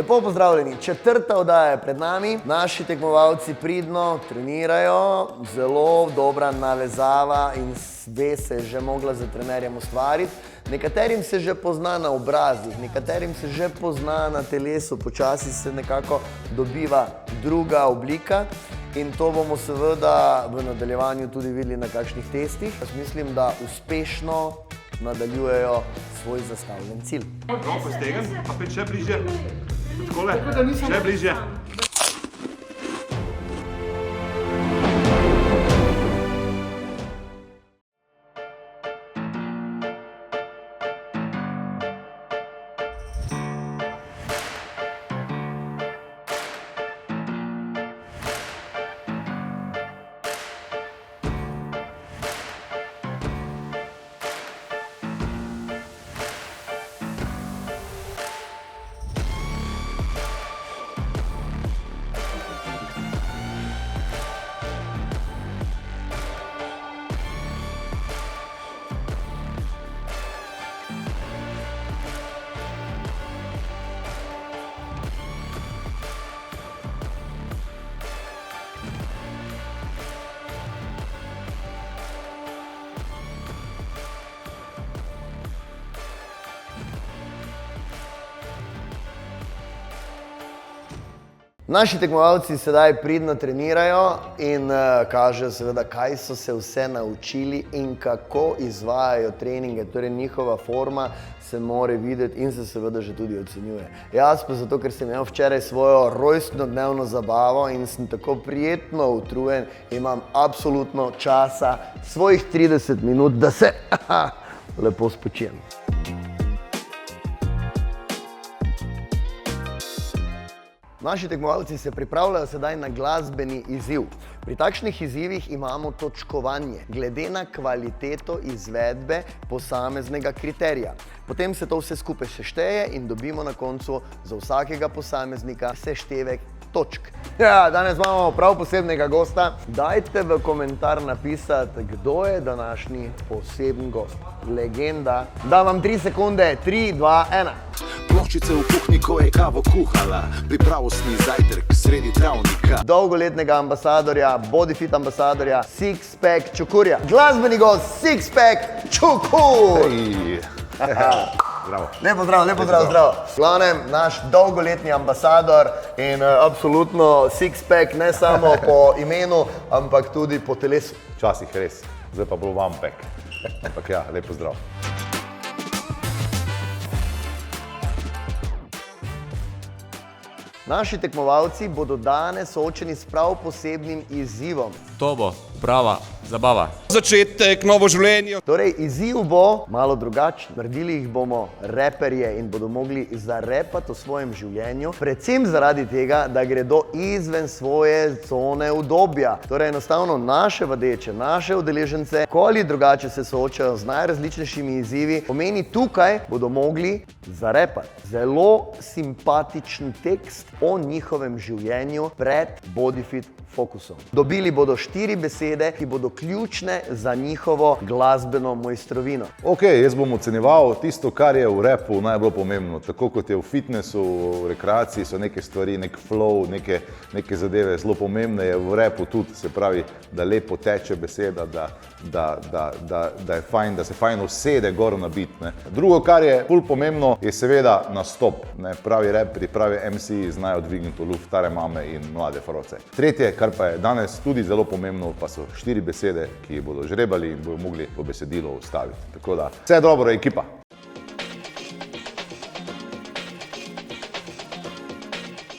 Lepo pozdravljeni, 4. oddaja je pred nami. Naši tekmovalci pridno trenirajo, zelo dobra navezava in ve se je že mogla za trenerjem ustvariti. Nekaterim se že pozna na obrazih, nekaterim se že pozna na telesu, počasi se nekako dobiva druga oblika in to bomo seveda v nadaljevanju tudi videli na kakšnih testih. Jaz mislim, da uspešno nadaljujejo svoj zastavljen cilj. Rope stegam, pa pet še bliže. Takole, še bliže. Naši tekmovalci sedaj pridno trenirajo in kažejo seveda, kaj so se vse naučili in kako izvajajo treninge. Torej njihova forma se more videti in se seveda že tudi ocenjuje. Jaz pa zato, ker sem imel včeraj svojo rojstnodnevno zabavo in sem tako prijetno utrujen, imam absolutno časa, svojih 30 minut, da se lepo spočijem. Naši tekmovalci se pripravljajo sedaj na glasbeni izziv. Pri takšnih izzivih imamo točkovanje glede na kvaliteto izvedbe posameznega kriterija. Potem se to vse skupaj sešteje in dobimo na koncu za vsakega posameznika seštevek točk. Ja, danes imamo prav posebnega gosta. Dajte v komentar napisati, kdo je današnji poseben gost. Legenda. Da vam 3 sekunde, 3, 2, 1. Ploščice v kuhinji, ko je kavo kuhala, pripravostni zajtrk sredi travnika. Dolgoletnega ambasadorja, bodyfit ambasadorja, Sixpack Čukurja. Glasbeni gost Sixpack Čukur! Zdravo. Lepo zdrav, lepo zdrav, zdrav. V glavnem, naš dolgoletni ambasador in absolutno Sixpack ne samo po imenu, ampak tudi po telesu. Včasih res, zdaj pa bolj vampek. Ampak ja, lepo zdrav. Naši tekmovalci bodo danes soočeni s prav posebnim izzivom. To bo prava zabava. Začetek, novo življenje. Torej, izziv bo malo drugačen. Naredili jih bomo reperje in bodo mogli zarepati o svojem življenju, predvsem zaradi tega, da gredo izven svoje cone udobja. Torej, enostavno naše vadeče, naše udeležence, ko ali drugače se soočajo z najrazličnejšimi izzivi, pomeni tukaj bodo mogli zarepati zelo simpatičen tekst o njihovem življenju pred bodyfit fokusom. Dobili bodo 4 besede, ki bodo ključne za njihovo glasbeno mojstrovino. Ok, jaz bom ocenjeval tisto, kar je v rapu najbolj pomembno. Tako kot je v fitnessu, v rekreaciji so neke stvari, nek flow, neke zadeve zelo pomembne, je v rapu tudi, se pravi, da lepo teče beseda, da je fajn, da se fajn usede gor na beat. Drugo, kar je ful pomembno, je seveda nastop. Pravi raperi, pravi MC znajo dvigniti v luft stare mame in mlade froce. Tretje, kar pa je danes tudi zelo pomembno, pa so 4 besede, ki jih bodo žrebali in bodo mogli to besedilo ustaviti. Tako da, vse dobro, ekipa!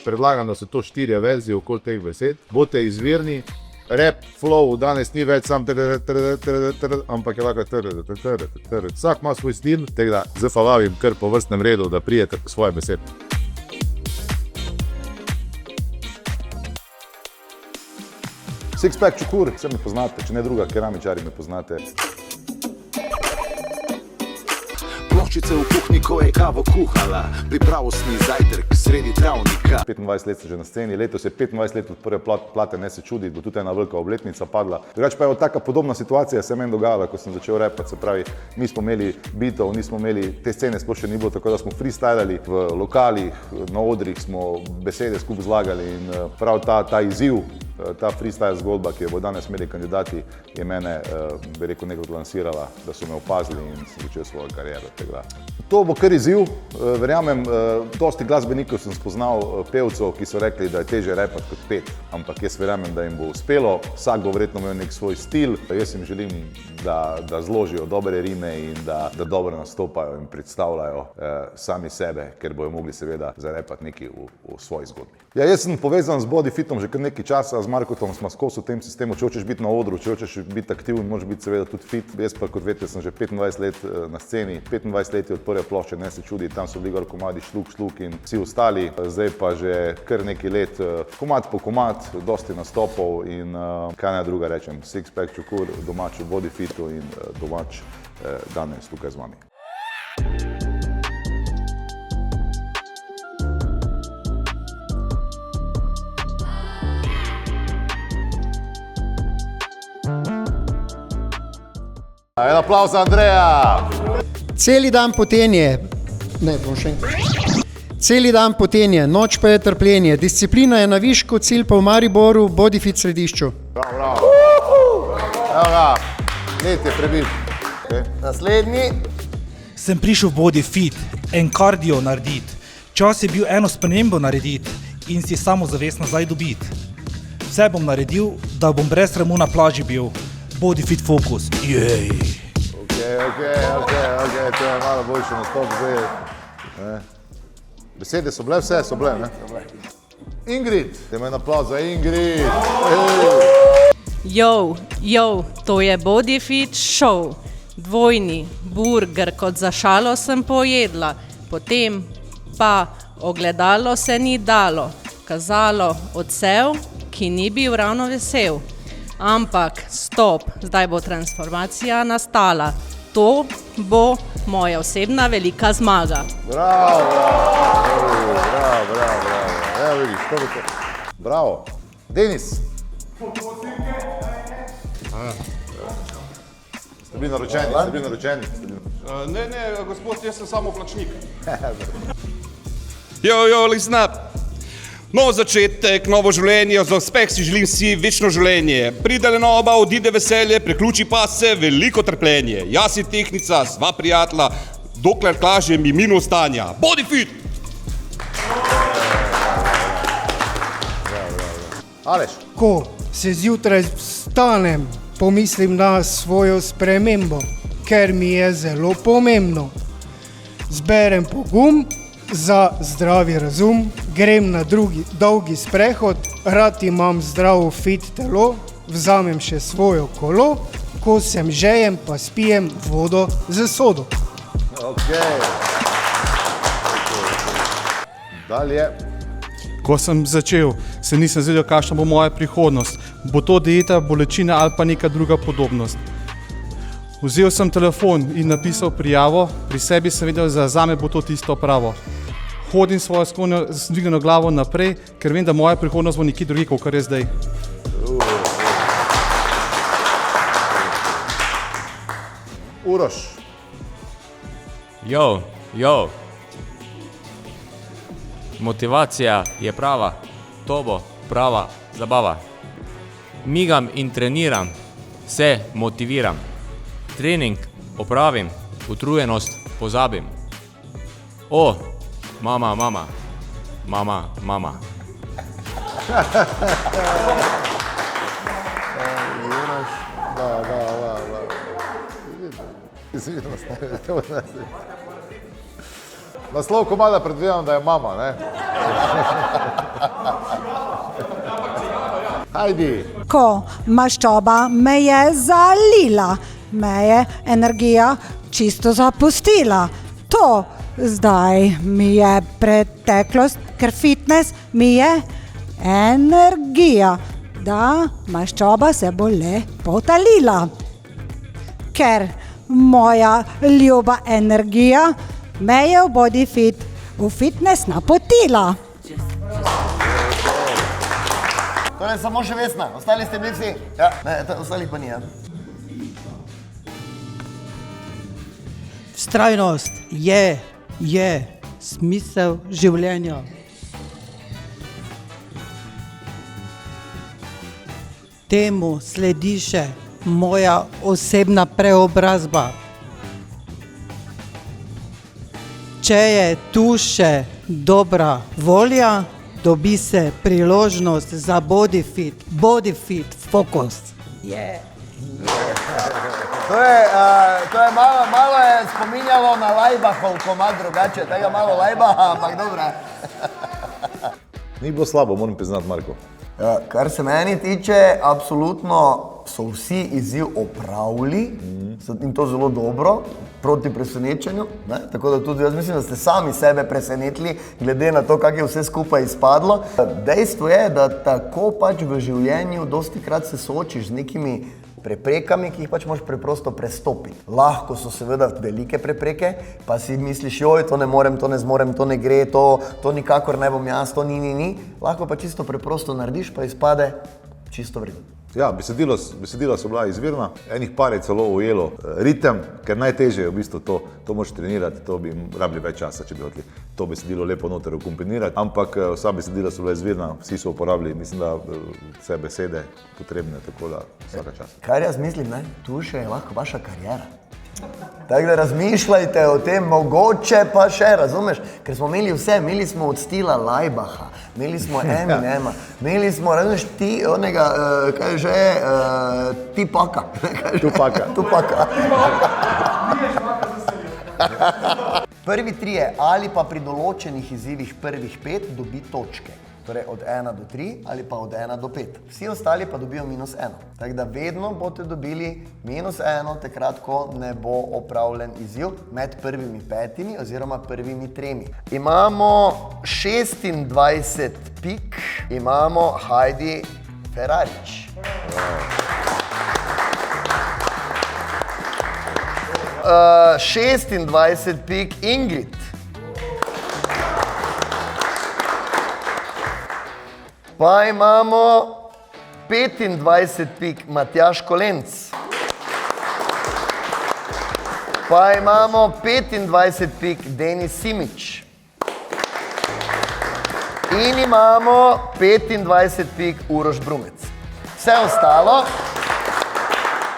Predlagam, da so to 4 verzije okoli teh besed. Bote izvirni, rap, flow, danes ni več sam ampak je lahko vsak ima svoj stil, tako da zafavavim kar po vrstnem redu, da prijete svoje besede. Sixpack Čukur, vse me poznate, če ne druga, keramičari me poznate. puščice v kuhinji, ko je kavo kuhala. Pripravostni zajtrk sredi travnika. 25 let so že na sceni, letos je 25 let od prve plate, ne se čudi, bo tudi ena velika obletnica padla. Drugače pa je taka podobna situacija se meni dogajala, ko sem začel repati, se pravi, mi smo imeli beatov, nismo imeli, te scene sploh še ni bilo, tako da smo freestylali v lokalih, na odrih smo besede skupaj zlagali in prav ta izziv, ta freestyle zgodba, ki jo bo danes imeli kandidati, je mene, bi rekel, nekako lansirala, da so me opazili in sem začel svojo kariero tega. To bo kar izziv, verjamem, dosti glasbenikov sem spoznal, pevcev, ki so rekli, da je težje repati kot pet, ampak jaz verjamem, da jim bo uspelo, vsak bo verjetno imel nek svoj stil, jaz jim želim, da zložijo dobre rime in da dobro nastopajo in predstavljajo sami sebe, ker bojo mogli seveda zarepati nekaj v svoji zgodbi. Ja, jaz sem povezan z Bodyfitom že kar nekaj časa, z Markotom smo skozi v tem sistemu, če hočeš biti na odru, če hočeš biti aktiven, moraš biti seveda tudi fit. Jaz pa, kot veste, sem že 25 let na sceni, 25 let je od prve plošče, ne se čudi, tam so bili gor komadi Šluk in vsi ostali, zdaj pa že kar nekaj let, komad po komad, dosti nastopov in kaj naj druga rečem, Sixpack Čukur, domač v Bodyfitu in domač danes tukaj z vami. En aplavz za Andreja! Celi dan potenje, Celi dan potenje, noč pa je trpljenje, disciplina je na višku, cilj pa v Mariboru, Bodyfit središču. Bravo! Evo ga, let je prebit. Naslednji. Sem prišel v Bodyfit, en kardio narediti. Čas je bil eno spremembo narediti in si samozavest nazaj dobiti. Vse bom naredil, da bom brez sramu na plaži bil. Bodyfit fokus. Jej! Ok, to je malo boljši nastop zdaj. Besede so bile, vse so bile, ne? Ingrid, dajmo en aplavz za Ingrid. Jo, to je Bodyfit show. Dvojni burger kot za šalo sem pojedla, potem pa ogledalo se ni dalo, kazalo odsev, ki ni bil ravno vesel. Ampak stop, zdaj bo transformacija nastala. To bo moja osebna velika zmaga. Bravo! Evo vidiš, to bo to. Bravo! Denis! Ste bili naročeni? Ne, gospod, jaz sem samo plačnik. Jo, listen up. Nov začetek, novo življenje, za uspeh si želim si večno življenje. Pride lenoba, odide veselje, preključi pa se veliko trpljenje. Jaz si tehnica, sva prijatelja, dokler kaže mi minu stanja. Bodyfit! Aleš? Ko se zjutraj vstanem, pomislim na svojo spremembo, ker mi je zelo pomembno. Zberem pogum za zdravi razum, grem na dolgi sprehod, rad imam zdravo fit telo, vzamem še svojo kolo, ko sem žejen pa spijem vodo z sodo. Ok. Dalje. Ko sem začel, se nisem zavedal, kakšna bo moja prihodnost. Bo to dieta, bolečina ali pa neka druga podobnost. Vzel sem telefon in napisal prijavo, pri sebi sem vedel, da zame bo to tisto pravo. Hodim svojo sklonjo z dvignjeno glavo naprej, ker vem, da moja prihodnost bo nekje drugje, kot je zdaj. Uroš. Jo. Motivacija je prava, to bo prava zabava. Migam in treniram, se motiviram. Trening opravim, utrujenost pozabim. O, mama. Naslov komada predvidevam, da je mama, ne? Hajdi. Ko maščoba me je zalila, me je energija čisto zapustila. To zdaj mi je preteklost, ker fitness mi je energija, da maščoba se bo le potalila. Ker moja ljuba energija me je v BodyFit, v fitness napotila. Torej, samo še Vesna, ostali ste bili vsi? Ja, ne, ostalih pa ni, ja. Vztrajnost je smisel življenja. Temu sledi še moja osebna preobrazba. Če je tu še dobra volja, dobi se priložnost za BodyFit Focus. To je malo je spominjalo na Laibachov komad drugače, tega malo Laibacha, ampak dobro. Ni bilo slabo, moram priznati, Marko. Kar se meni tiče, absolutno so vsi izziv opravili in to zelo dobro, proti presenečenju. Tako da tudi jaz mislim, da ste sami sebe presenetili, glede na to, kako je vse skupaj izpadlo. Dejstvo je, da tako pač v življenju dostikrat se soočiš z nekimi preprekami, ki jih pač moraš preprosto prestopiti. Lahko so seveda velike prepreke, pa si misliš, joj, to ne morem, to ne zmorem, to ne gre, to nikakor ne bom jaz, to ni. Lahko pa čisto preprosto narediš, pa izpade čisto vredno. Ja, besedila so bila izvirna, enih par je celo ujelo ritem, ker najtežje je v bistvu to moraš trenirati, to bi rabili več časa, če bi hoteli to besedilo lepo noter ukompinirati, ampak vsa besedila so bila izvirna, vsi so uporabili, mislim, da vse besede potrebne, tako da vsaka čas. Kar jaz mislim, tu še je lahko vaša karijera. Tako da razmišljajte o tem, mogoče pa še, razumeš? Ker smo imeli vse, imeli smo od stila Laibacha, imeli smo Eminema, imeli smo, razumeš, kaj že je, Tipaka. Tupaka. Prvi trije ali pa pri določenih izzivih prvih 5 dobi točke. Torej od 1 do 3 ali pa od 1 do 5. Vsi ostali pa dobijo -1. Tako da vedno boste dobili -1, takrat, ko ne bo opravljen izziv med prvimi 5 oziroma prvimi 3. Imamo 26 pik, imamo Heidi Ferrarič. 26 pik Ingrid. Pa imamo 25 pik Matjaž Kolenc. Pa imamo 25 pik Denis Simič. In imamo 25 pik Uroš Brumec. Vse ostalo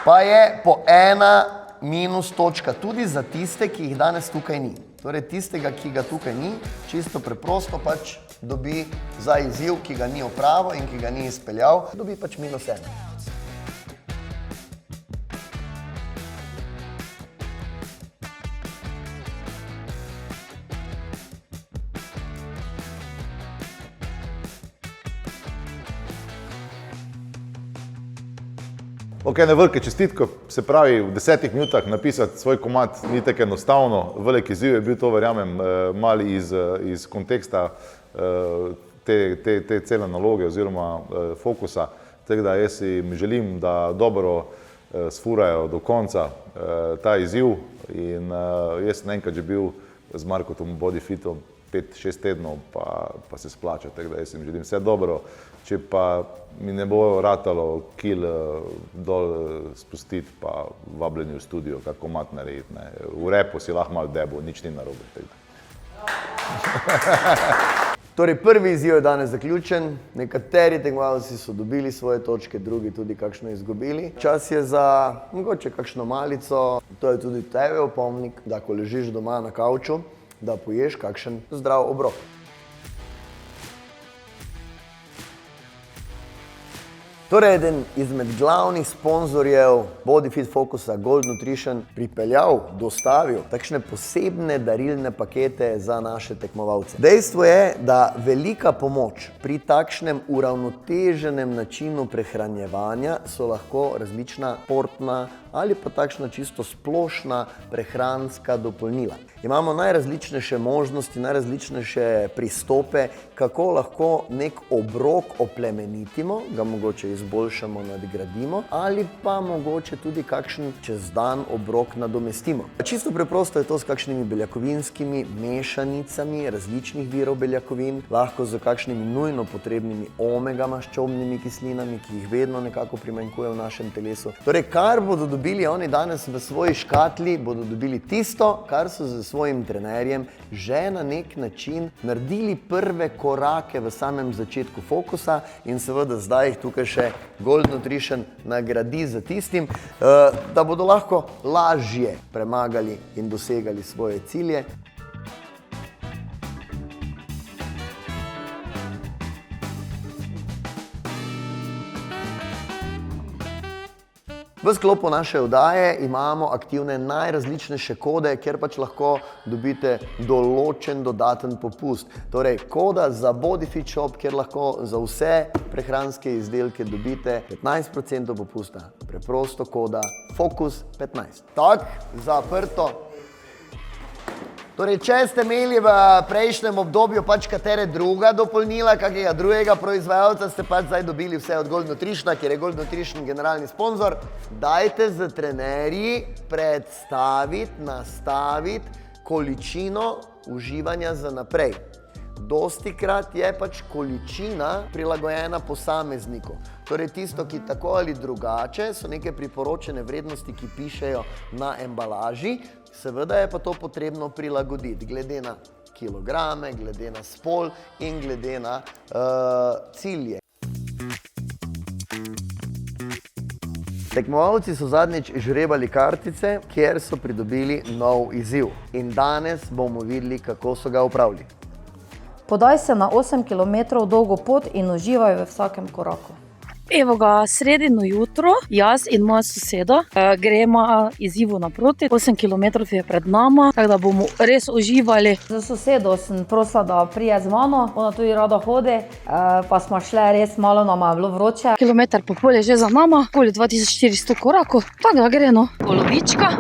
pa je po 1 minus točka, tudi za tiste, ki jih danes tukaj ni. Torej tistega, ki ga tukaj ni, čisto preprosto pač dobi za izziv, ki ga ni opravil in ki ga ni izpeljal, dobi pač -1. Ok, ne velike čestitke, se pravi v 10 minutah napisati svoj komad ni tako enostavno, velik izziv je bil to, verjamem, mali iz konteksta te cele naloge oziroma fokusa, tako da jaz jim želim, da dobro sfurajo do konca ta izziv in jaz sem enkrat že bil z Markotom BodyFitom 5-6 tednov, pa se splača, tako da jaz jim želim vse dobro. Če pa mi ne bo ratalo kil dol spustiti, pa vabljeni v studio, kak komad narediti. V repu si lahko malo debo, nič ni narobe. Torej, prvi izziv je danes zaključen. Nekateri tekmovalci so dobili svoje točke, drugi tudi kakšno izgubili. Čas je za mogoče kakšno malico. To je tudi tebe opomnik, da ko ležiš doma na kavču, da poješ kakšen zdrav obrok. Torej, eden izmed glavnih sponzorjev BodyFit Focusa, Gold Nutrition, pripeljal, dostavil takšne posebne darilne pakete za naše tekmovalce. Dejstvo je, da velika pomoč pri takšnem uravnoteženem načinu prehranjevanja so lahko različna športna ali pa takšna čisto splošna prehranska dopolnila. Imamo najrazličnejše možnosti, najrazličnejše pristope, kako lahko nek obrok oplemenitimo, ga mogoče izboljšamo, nadgradimo ali pa mogoče tudi kakšen čez dan obrok nadomestimo. Čisto preprosto je to s kakšnimi beljakovinskimi mešanicami različnih virov beljakovin, lahko z kakšnimi nujno potrebnimi omega maščobnimi kislinami, ki jih vedno nekako primanjkuje v našem telesu. Torej, kar bodo dobili oni danes v svoji škatli, bodo dobili tisto, kar so z svojim trenerjem že na nek način naredili prve korake v samem začetku fokusa in seveda zdaj jih tukaj še Gold Nutrition nagradi za tistim, da bodo lahko lažje premagali in dosegali svoje cilje. V sklopu naše oddaje imamo aktivne najrazličnejše kode, kjer pač lahko dobite določen dodaten popust. Torej, koda za BodyFit Shop, kjer lahko za vse prehranske izdelke dobite 15% popusta. Preprosto koda FOCUS15. Tak, zaprto. Torej, če ste imeli v prejšnjem obdobju pač katere druga dopolnila, kakega drugega proizvajalca, ste pač zdaj dobili vse od Gold Nutritiona, kjer je Gold Nutrition generalni sponzor, dajte z trenerji predstaviti, nastaviti količino uživanja za naprej. Dostikrat je pač količina prilagojena posamezniku. Torej tisto, ki tako ali drugače so neke priporočene vrednosti, ki pišejo na embalaži, seveda je pa to potrebno prilagoditi, glede na kilograme, glede na spol in glede na cilje. Tekmovalci so zadnjič žrebali kartice, kjer so pridobili nov izziv. In danes bomo videli, kako so ga opravili. Podaj se na 8 km dolgo pot in uživaj v vsakem koraku. Evo ga, sredino jutro, jaz in moja soseda gremo izzivu naproti. 8 km je pred nama, tako da bomo res uživali. Za sosedo sem prosila, da prije z mano, ona tudi rada hodi, pa smo šle res malo, nama je bilo vroče. Kilometer pa pol je že za nama, okoli 2400 korakov, tako da gre no. Polovička,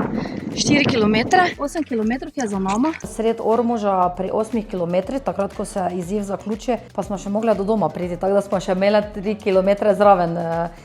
4 km, 8 km je za nama. Sred Ormoža pri 8 km, takrat ko se izziv zaključi, pa smo še mogli do doma priti, tako da smo še imeli 3 km zraven.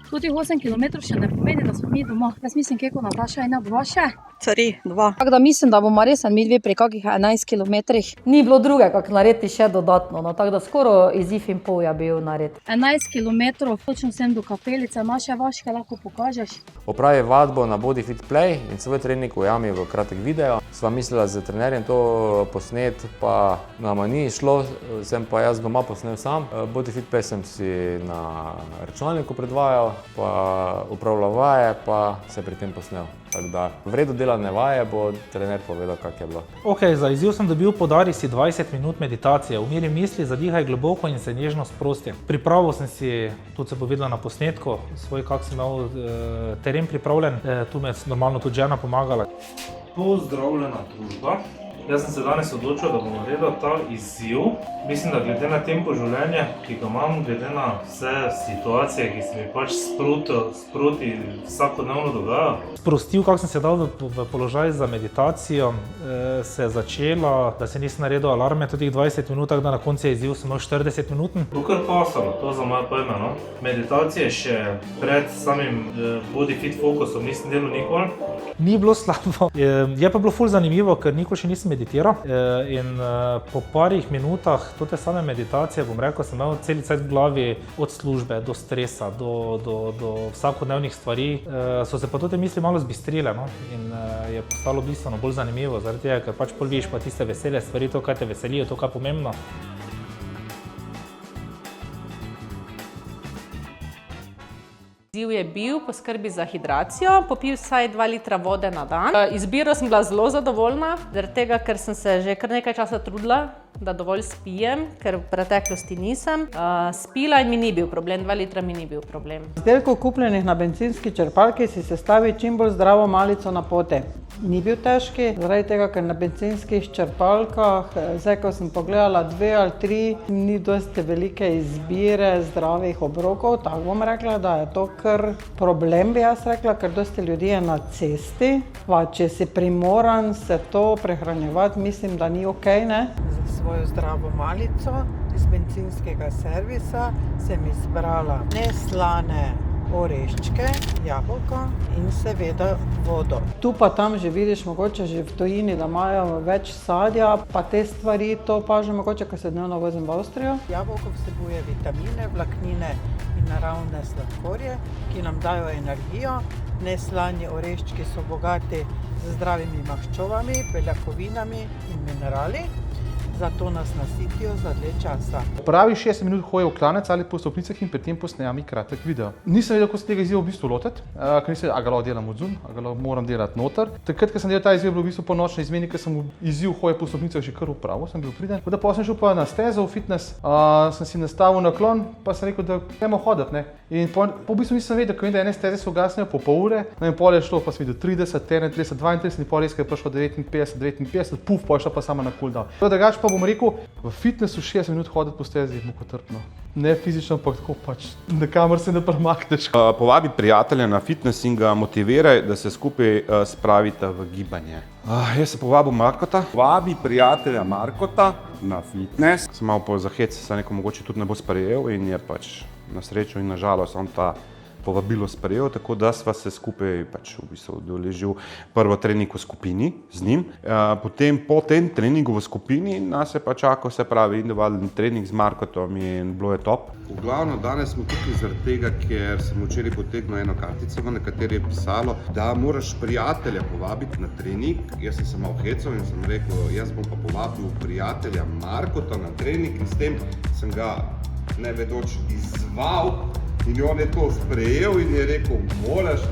Tudi 8 km še ne pomeni, da smo mi doma. Jaz mislim, kako Nataša ena bova še. 3, 2. Tako da mislim, da bomo res mi dve pri kakih 11 km. Ni bilo druge, kako narediti še dodatno, no, tako da skoro izziv in pol je bil nared. 11 km, točno sem do kapelice, naše vaške lahko pokažeš. Opravi vadbo na BodyFit Play in svoj trening ujami v kratek video. Sva mislila z trenerjem to posnet, pa nama ni šlo, sem pa jaz doma posnel sam. BodyFit Play sem si na računalniku predvajal, pa upravljal vaje, pa se pri tem posnel. Tako da v redu delane vaje bo trener povedal, kak je bilo. Ok, za izziv sem dobil podari si 20 minut meditacije, umiri misli, zadihaj globoko in se nežno sprosti. Pripravil sem si, tudi se bo videla na posnetku, svoj kak sem imel teren pripravljen, tu me je normalno tudi žena pomagala. Pozdravljena družba. Jaz sem se danes odločil, da bom naredil ta izziv. Mislim, da glede na tempo življenja, ki ga imam, glede na vse situacije, ki se mi pač sproti vsakodnevno dogajajo. Sprostil, kako sem se dal v položaj za meditacijo, se je začela, da se nisem naredil alarme tudi 20 minut, tako da na koncu je izziv sem imel 40 minuten. To kar pasalo, to za moje pojme, no. Meditacije še pred samim BodyFit fokusom nisem delal nikoli. Ni bilo slabo, je pa bilo ful zanimivo, ker nikoli še nisem meditiral in po parih minutah te same meditacije, bom rekel, sem imel celi cajt v glavi od službe do stresa, do vsakodnevnih stvari, so se pa te misli malo zbistrile, no, in je postalo bistveno bolj zanimivo, zaradi tega, ker pač pol vidiš pa tiste vesele stvari, to, kaj te veselijo, to, kaj je pomembno. Izziv je bil poskrbi za hidracijo, popil vsaj 2 litra vode na dan. Izbiro sem bila zelo zadovoljna, zaradi tega, ker sem se že kar nekaj časa trudila, da dovolj spijem, ker v preteklosti nisem. Spila in mi ni bil problem, 2 litra mi ni bil problem. Izdelkov kupljenih na bencinski črpalki si sestavi čim bolj zdravo malico na pote. ni bil težki, zaradi tega, ker na bencinskih črpalkah, zdaj ko sem pogledala 2 ali 3, ni dosti velike izbire zdravih obrokov, tako bom rekla, da je to kar problem, bi jaz rekla, ker dosti ljudi je na cesti, pa če si primoran se to prehranjevati, mislim, da ni okej, ne? Za svojo zdravo malico iz bencinskega servisa sem izbrala neslane oreščke, jabolka in seveda vodo. Tu pa tam že vidiš mogoče že v tujini, da imajo več sadja, pa te stvari, to pa že mogoče, ko se dnevno vozim v Avstrijo. Jabolko vsebuje vitamine, vlaknine in naravne sladkorje, ki nam dajo energijo. Neslani oreščki so bogati z zdravimi maščobami, beljakovinami in minerali. Zato nas nasitijo za dlje časa. Pravi 60 minut hoje v klanec ali po stopnicah in pri tem posnema mi kratek video. Nisem vedel, kako se tega izziva v bistvu lotiti, ker nisem vedel, a ga lahko delam odzun, a ga lahko moram delati noter. Takrat, ko sem delal ta izziv, bil v bistvu po nočni izmeni, ker sem izziv hoje po stopnicah že kar upravil, sem bil priden. Tako da pa sem šel pa na stezo v fitness, sem si nastavil naklon, pa sem rekel, da gremo hoditi, ne. In po v bistvu nisem vedel, ker vem, da ene steze so ugasnejo po pol ure, no in pol je šlo, pa sem videl 30, 31, 32 in pol res, ker je prišlo 59, puf, pol je šla pa sama na cooldown. Drugače pa bom rekel, v fitnessu 60 minut hoditi po stezi je mukotrpno. Ne fizično, ampak tako pač, nikamor se ne premakneš. Povabi prijatelja na fitness in ga motiviraj, da se skupaj spravita v gibanje. Jaz se povabil Markota. Povabi prijatelja Markota na fitness. Sem malo po zahec, se neko mogoče tudi ne bo sprejel in je pač na srečo in na žalost on ta povabilo sprejel, tako da sva se skupaj pač v bistvu udeležil prvo trening v skupini z njim. Potem po tem treningu v skupini nas je pa čakal, se pravi, individualni trening z Markotom in bilo je top. V glavno danes smo tukaj zaradi tega, ker sem včeraj potegnil eno kartico, na kateri je pisalo, da moraš prijatelja povabiti na trening. Jaz sem se malo hecal in sem rekel, jaz bom pa povabil prijatelja Markota na trening in s tem sem ga nevedoč izzval. In on je to sprejel in je rekel, moraš,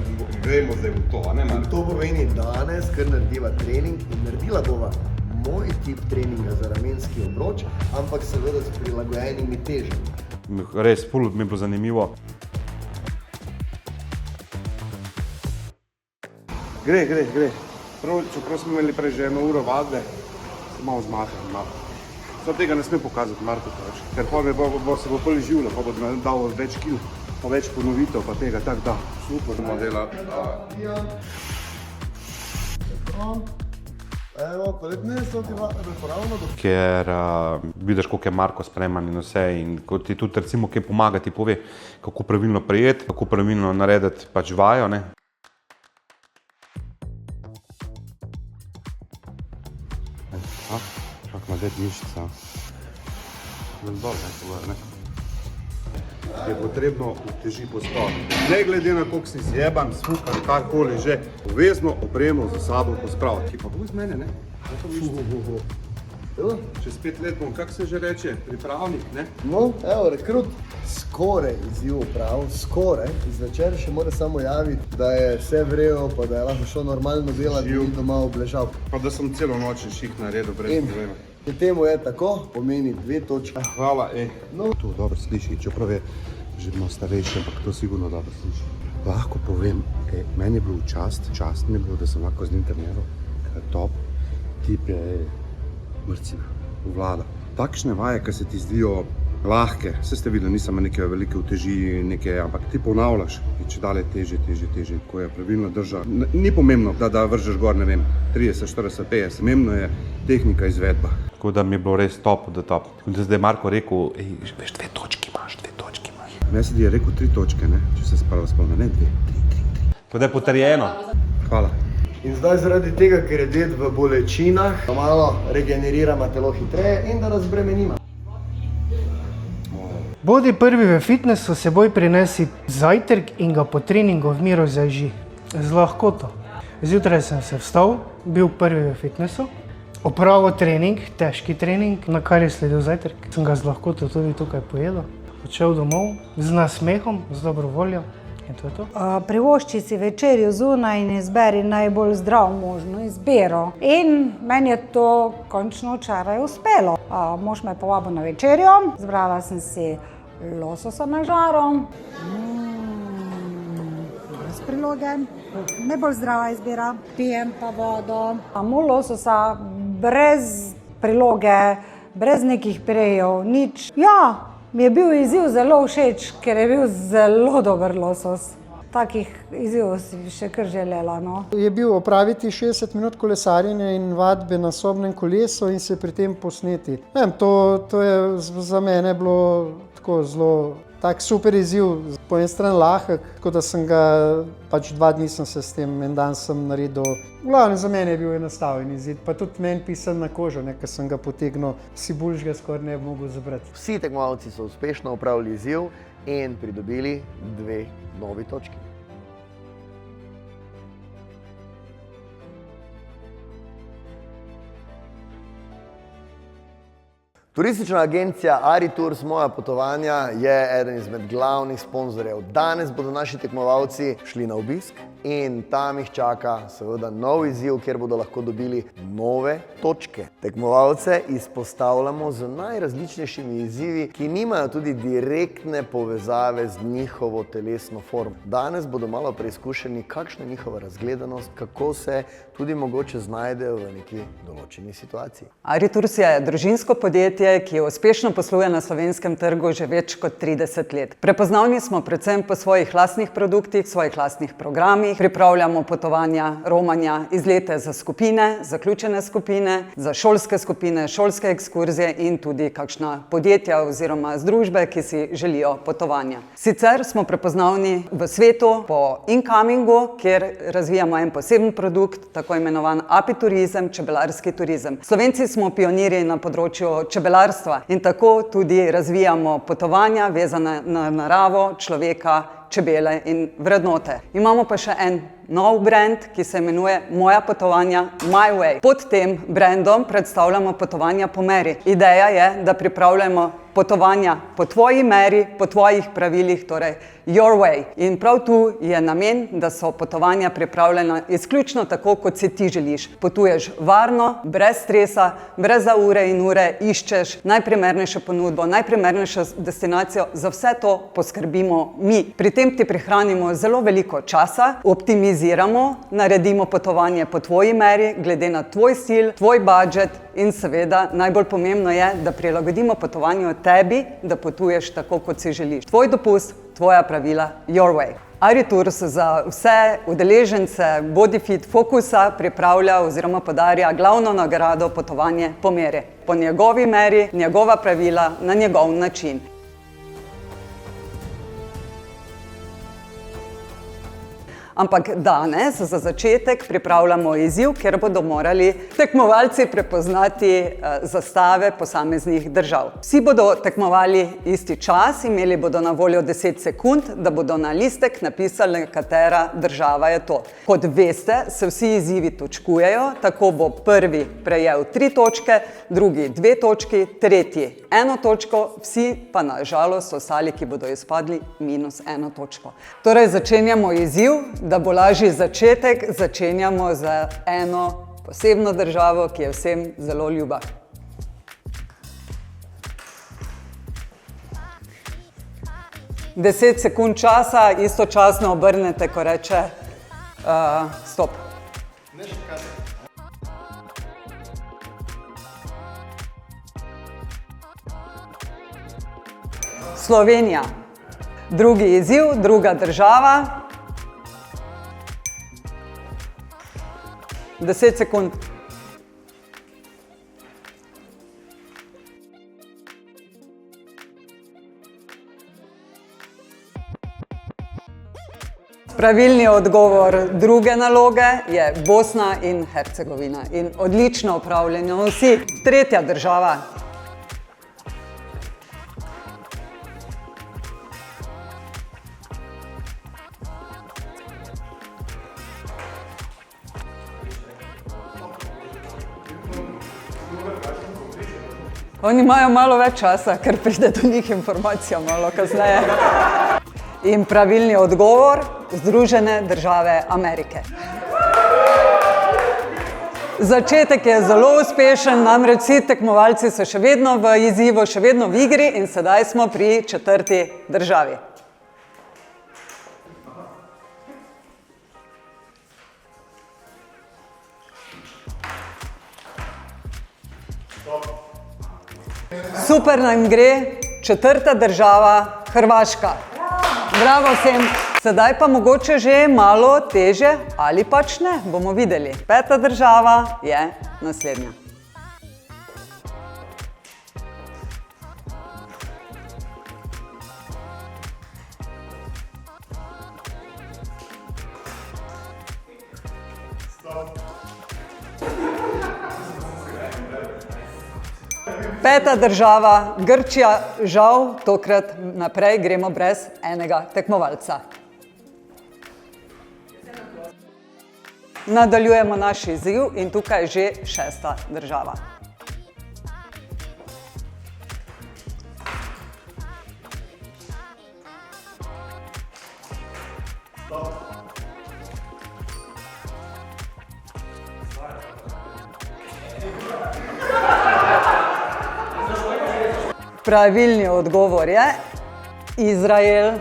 gremo zdaj v to, ne Marko? To pomeni danes, ker narediva trening in naredila bova moj tip treninga za ramenski obroč, ampak seveda s prilagojenimi težami. Res, ful mi je bilo zanimivo. Gre. Čeprav smo imeli prej že 1 uro vadbe, se malo zmatrali malo. Zato tega ne smem pokazati Marko, ker pa se bo bolj življal, pa bo dal več kil, pa več ponovitev, pa tega tako da. Super modela. Evo, pa ne so ti ravno do... Ker vidiš, koliko je Marko spreman in vse in ko ti tudi recimo kaj pomaga, ti pove, kako pravilno prijeti, kako pravilno narediti pač vajo, ne. Kako ima zdaj mišica? Je potrebno teži postaviti. Ne glede na koliko si zjeban, smukar, karkoli že, obvezno opremo za sabo pospraviti. Ki pa bo iz mene, ne? Čez 5 let bom, kako se že reče, pripravnik, ne? No, evo, rekrut. Skoraj izziv prav, skoraj. Zvečer še mora samo javiti, da je vse vrejo, pa da je lahko šel normalno delati in doma obležal. Pa da sem celo noč ših naredil brez problema. In temu je tako, pomeni 2 točke. Hvala, No. To dobro sliši, čeprav je že malo starejši, ampak to sigurno dobro sliši. Lahko povem, meni je bilo čast mi je bilo, da sem lahko z njim treniral, ker je top, tip je mrcina, vlada. Takšne vaje, ki se ti zdijo lahke, vse ste videli, nisem neke velike uteži, ampak ti ponavljaš, če dalje teže, ko je pravilno drža. Ni pomembno, da vržeš gor, ne vem, 30, 40, 50, pomembno je tehnika izvedba. Tako da mi je bilo res top, da top. Da zdaj Marko rekel, veš, 2 točki imaš. Mesedi je rekel 3 točke, ne, če se spomnim, ne 2, 3. To je potrjeno. Hvala. In zdaj zaradi tega, ker je ded v bolečinah, malo regeneriramo telo hitreje in da razbremenimo. Bodi prvi v fitnessu, seboj prinesi zajtrk in ga po treningu v miru zajži. Z lahkoto. Zjutraj sem se vstal, bil prvi v fitnessu, opravil trening, težki trening, na kar je sledil zajtrk. Sem ga z lahkoto tudi tukaj pojedel, odšel domov z nasmehom, z dobro voljo. In to je to. Privošči si večerjo zunaj in izberi najbolj zdrav možno izbiro. In meni je to končno včeraj uspelo. Mož me je povabil na večerjo, zbrala sem si lososa na žaru. brez priloge, najbolj zdrava izbira, pijem pa vodo. Mol lososa brez priloge, brez nekih pirejev, nič. Ja, mi je bil izziv zelo všeč, ker je bil zelo dober losos. Takih izzivov si še kar želela. No. Je bil opraviti 60 minut kolesarjenja in vadbe na sobnem kolesu in se pri tem posneti. To je za mene bilo tako zelo tak super izziv, po eni strani lahek, tako da sem ga pač 2 dni sem se s tem, en dan sem naredil. V glavnem za mene je bil enostaven izid, pa tudi meni pisan na kožo, ker sem ga potegnil, si boljšega skoraj ne bi mogel zabrati. Vsi tekmovalci so uspešno opravili izziv in pridobili 2 novi točki. Turistična agencija Aritours Moja potovanja je eden izmed glavnih sponzorjev. Danes bodo naši tekmovalci šli na obisk in tam jih čaka seveda nov izziv, kjer bodo lahko dobili nove točke. Tekmovalce izpostavljamo z najrazličnejšimi izzivi, ki nimajo tudi direktne povezave z njihovo telesno formo. Danes bodo malo preizkušeni, kakšna je njihova razgledanost, kako se tudi mogoče znajdejo v neki določeni situaciji. Aritours je družinsko podjetje, ki uspešno posluje na slovenskem trgu že več kot 30 let. Prepoznavni smo predvsem po svojih lastnih produktih, svojih lastnih programih. Pripravljamo potovanja, romanja, izlete za skupine, zaključene skupine, za šolske skupine, šolske ekskurzije in tudi kakšna podjetja oziroma združbe, ki si želijo potovanja. Sicer smo prepoznavni v svetu po incomingu, kjer razvijamo en poseben produkt, tako imenovan apiturizem, čebelarski turizem. Slovenci smo pionirji na področju čebelarstva in tako tudi razvijamo potovanja vezane na naravo, človeka, čebele in vrednote. Imamo pa še en nov brand, ki se imenuje Moja potovanja My Way. Pod tem brandom predstavljamo potovanja po meri. Ideja je, da pripravljamo potovanja po tvoji meri, po tvojih pravilih, torej your way. In prav tu je namen, da so potovanja pripravljena izključno tako, kot si ti želiš. Potuješ varno, brez stresa, brez za ure in ure iščeš najprimernejšo ponudbo, najprimernejšo destinacijo. Za vse to poskrbimo mi. Pri tem ti prihranimo zelo veliko časa, optimiziramo, naredimo potovanje po tvoji meri, glede na tvoj stil, tvoj budžet in seveda najbolj pomembno je, da prilagodimo potovanje tebi, da potuješ tako, kot si želiš. Tvoj dopust, tvoja pravila, your way. Aritours za vse udeležence Bodyfit Focusa pripravlja oziroma podarja glavno nagrado potovanje po meri. Po njegovi meri, njegova pravila, na njegov način. Ampak danes za začetek pripravljamo izziv, kjer bodo morali tekmovalci prepoznati zastave posameznih držav. Vsi bodo tekmovali isti čas, imeli bodo na voljo 10 sekund, da bodo na listek napisali, katera država je to. Kot veste, se vsi izzivi točkujejo, tako bo prvi prejel 3 točke, drugi 2 točki, tretji 1 točko, vsi pa na žalost ostali, ki bodo izpadli, -1 točko. Torej začenjamo izziv. Da bo lažji začetek, začenjamo z eno posebno državo, ki je vsem zelo ljuba. Deset sekund časa, istočasno obrnete, ko reče stop. Slovenija. Drugi izziv, druga država. 10 sekund. Pravilni odgovor druge naloge je Bosna in Hercegovina. In odlično opravljeno vsi. Tretja država. Oni imajo malo več časa, ker pride do njih informacija malo kasneje. In pravilni odgovor, Združene države Amerike. Začetek je zelo uspešen, namreč vsi tekmovalci so še vedno v izzivu, še vedno v igri in sedaj smo pri četrti državi. super nam gre. Četrta država, Hrvaška. Bravo vsem. Sedaj pa mogoče že malo teže ali pač ne, bomo videli. Peta država je naslednja. Peta država, Grčija, žal tokrat naprej gremo brez enega tekmovalca. Nadaljujemo naš izziv in tukaj je že šesta država. Pravilni odgovor je Izrael.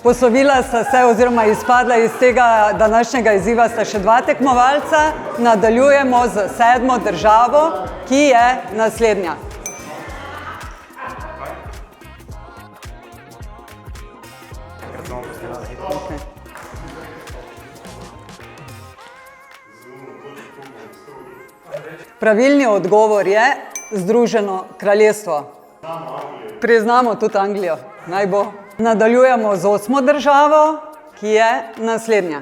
Poslovila sta se oziroma izpadla iz tega današnjega izziva sta še dva tekmovalca. Nadaljujemo z sedmo državo, ki je naslednja. Pravilni odgovor je Združeno kraljestvo. Priznamo tudi Anglijo, naj bo. Nadaljujemo z osmo državo, ki je naslednja.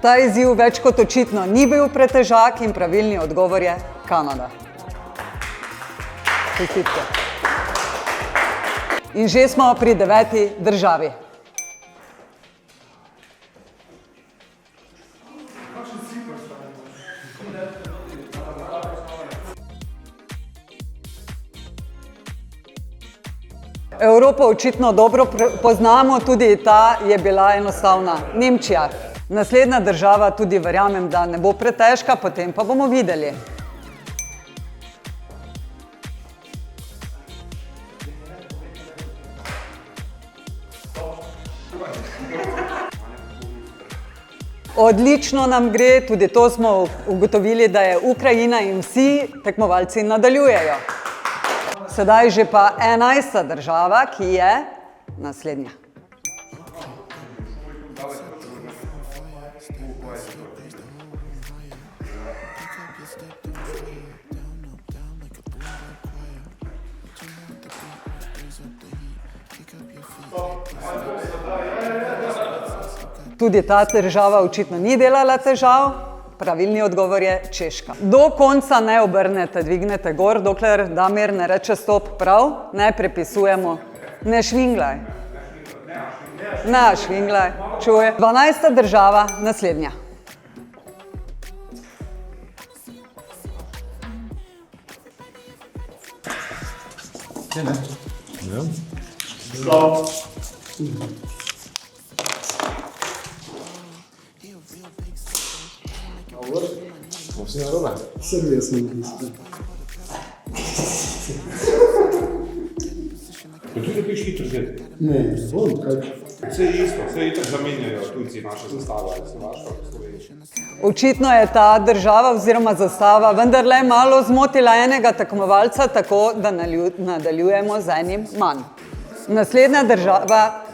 Ta izziv več kot očitno ni bil pretežak in pravilni odgovor je Kanada. Čestitke. In že smo pri deveti državi. Evropo očitno dobro poznamo, tudi ta je bila enostavna. Nemčija. Naslednja država tudi verjamem, da ne bo pretežka, potem pa bomo videli. Odlično nam gre, tudi to smo ugotovili, da je Ukrajina in vsi tekmovalci nadaljujejo. Sedaj že pa 11. država, ki je naslednja. Tudi ta država očitno ni delala težav. Pravilni odgovor je Češka. Do konca ne obrnete, dvignete gor, dokler Damir ne reče stop, prav, ne prepisujemo, ne švinglaj. Ne švinglaj, čuje. 12. država, naslednja. Vsi narobe? Srbija sem napisal. Pa tudi piš hitro zdaj? Ne, bom, kaj? Vse je isto, vse je tako zamenjajo tujci naše zastave, ali slovaško, ali slovensko. Očitno je ta država oziroma zastava vendarle malo zmotila enega tekmovalca, tako da nadaljujemo z enim manj. Naslednja država.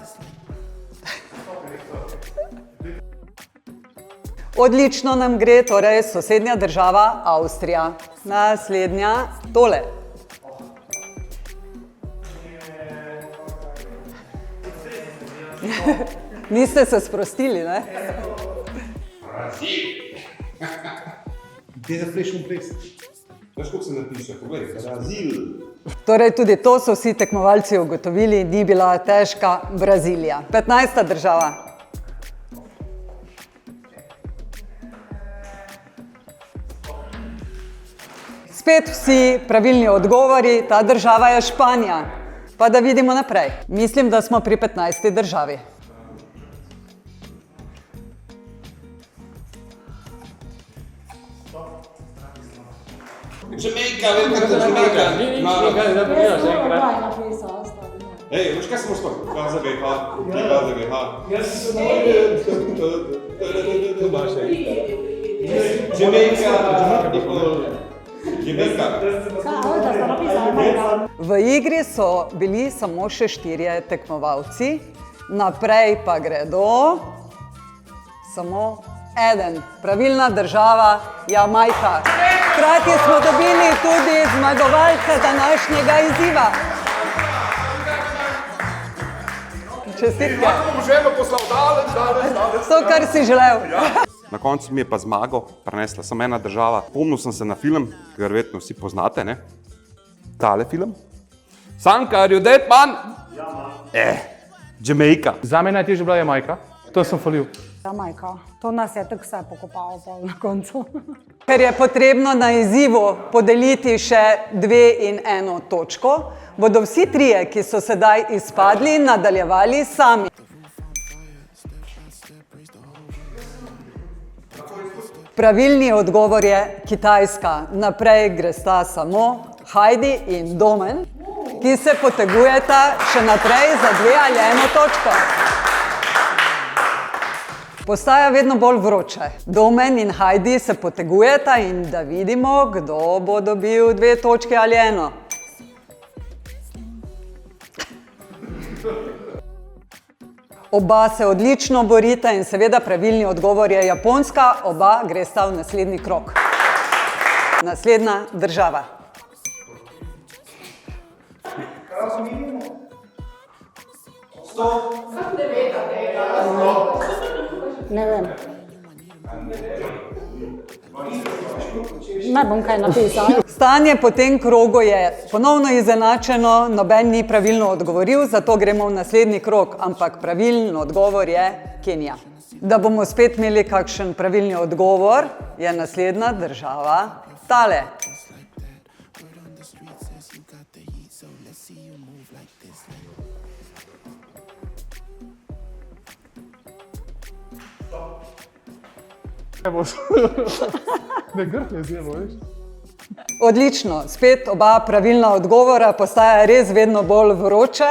Odlično nam gre, torej sosednja država Avstrija. Naslednja tole. Niste se sprostili, ne? Brazil. Gdje za prejšnjo ples? Veš, koliko se napiše? Pogledaj, Brazil. Torej tudi to so vsi tekmovalci ugotovili, ni bila težka Brazilija. 15. država. Spet vsi pravilni odgovori, ta država je Španija. Pa da vidimo naprej. Mislim, da smo pri 15. državi. Jamaica, velika Jamaica. Ej, veš kaj smo sploh? KZGH. Jaz sem se naučil. V igri so bili samo še 4 tekmovalci, naprej pa gredo samo eden. Pravilna država Jamajka. Hkrati smo dobili tudi zmagovalca današnjega izziva. Čestitke. To, kar si želel. Na koncu mi je pa zmago prinesla samo ena država. Spomnil sem se na film, ki ga verjetno vsi poznate, ne? Tale film. Sanka, are you dead, man? Jamaica. Zame najtežje bila Jamajka, to sem falil. Jamajka, to nas je tako vse pokopalo pol na koncu. Ker je potrebno na izzivu podeliti še 2 in 1 točko, bodo vsi 3, ki so sedaj izpadli, nadaljevali sami. Pravilni odgovor je Kitajska. Naprej gresta samo Heidi in Domen, ki se potegujeta še naprej za 2 ali 1 točko. Postaja vedno bolj vroče. Domen in Heidi se potegujeta in da vidimo, kdo bo dobil 2 točke ali 1. Oba se odlično borita in seveda pravilni odgovor je Japonska, oba gresta v naslednji krog. Naslednja država. Ne vem. Ne bom kaj napisal. Stanje po tem krogu je ponovno izenačeno, noben ni pravilno odgovoril, zato gremo v naslednji krog, ampak pravilen odgovor je Kenija. Da bomo spet imeli kakšen pravilni odgovor, je naslednja država tale. Ne grhle zjemo, veš? Odlično, spet oba pravilna odgovora, postaja res vedno bolj vroče,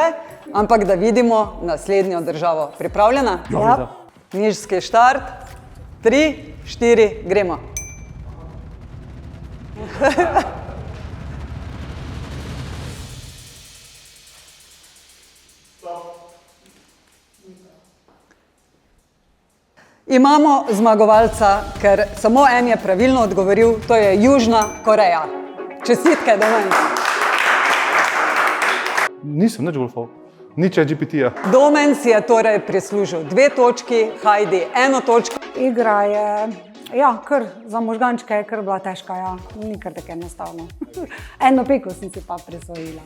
ampak da vidimo naslednjo državo. Pripravljena? Ja. Nižski štart, 3, 4, gremo. Imamo zmagovalca, ker samo en je pravilno odgovoril, to je Južna Koreja. Čestitke, Domen. Nisem nič golfal, nič GPT-ja. Domen si je torej prislužil 2 točki, Heidi 1 točko. Igra je, ja, kar za možgančke je kar bila težka, ja. Ni kar tako enostavno. 1 piko sem si pa prisvojila.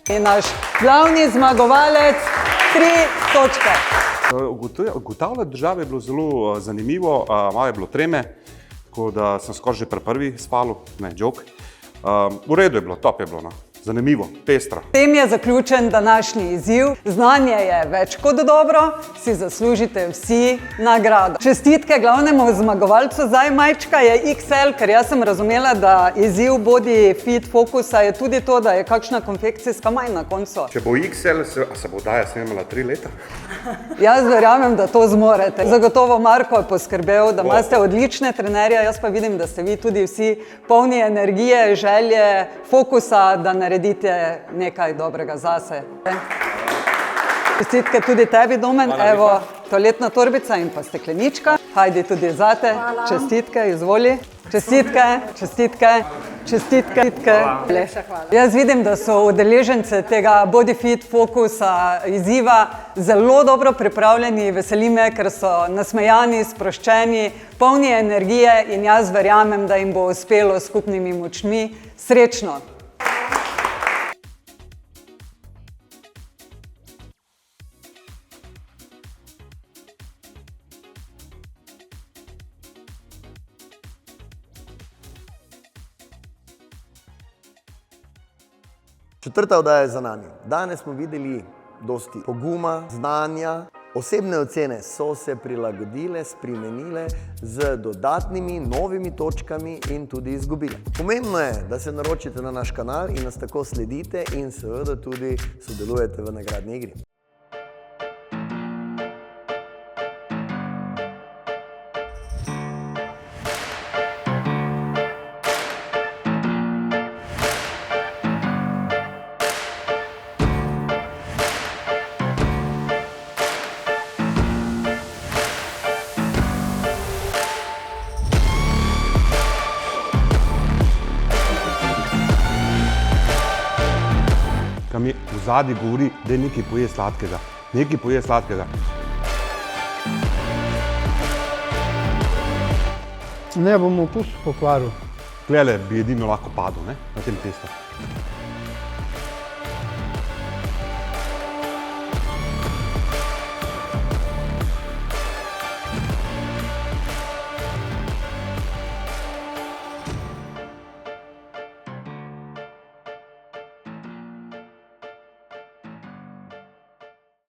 In naš glavni zmagovalec 3 točke. Ugotavljati države je bilo zelo zanimivo, malo je bilo treme, tako da sem skoraj že pri prvi spalil, ne, joke. V redu je bilo, top je bilo, no. Zanimivo, pestro. Tem je zaključen današnji izziv. Znanje je več kot dobro, si zaslužite vsi nagrado. Čestitke glavnemu zmagovalcu, zdaj majčka je XL, ker jaz sem razumela, da izziv Body Fit Focusa je tudi to, da je kakšna konfekcijska manj na koncu. Če bo XL, se bo daja snemala 3 leta? Jaz verjamem, da to zmorete. Zagotovo Marko je poskrbel, da imate odlične trenerje, jaz pa vidim, da ste vi tudi vsi polni energije, želje, fokusa, da naredite nekaj dobrega zase. Čestitke tudi tebi, Domen. Evo, toaletna torbica in pa steklenička. Heidi, tudi zate. Hvala. Čestitke, izvoli. Čestitke, čestitke, čestitke. Hvala. Jaz vidim, da so udeležence tega Body Fit Focusa izziva zelo dobro pripravljeni. Veseli me, ker so nasmejani, sproščeni, polni energije in jaz verjamem, da jim bo uspelo s skupnimi močmi. Srečno! Četrta oddaja je za nami. Danes smo videli dosti poguma, znanja Osebne ocene so se prilagodile, spremenile z dodatnimi novimi točkami in tudi izgubile. Pomembno je, da se naročite na naš kanal in nas tako sledite in seveda tudi sodelujete v nagradni igri. Kam je v zadnji govori, da je nekaj poje sladkega. Nekaj poje sladkega. Ne bom okus pokvaril. Klele bi edino lahko padel, ne, na tem testu.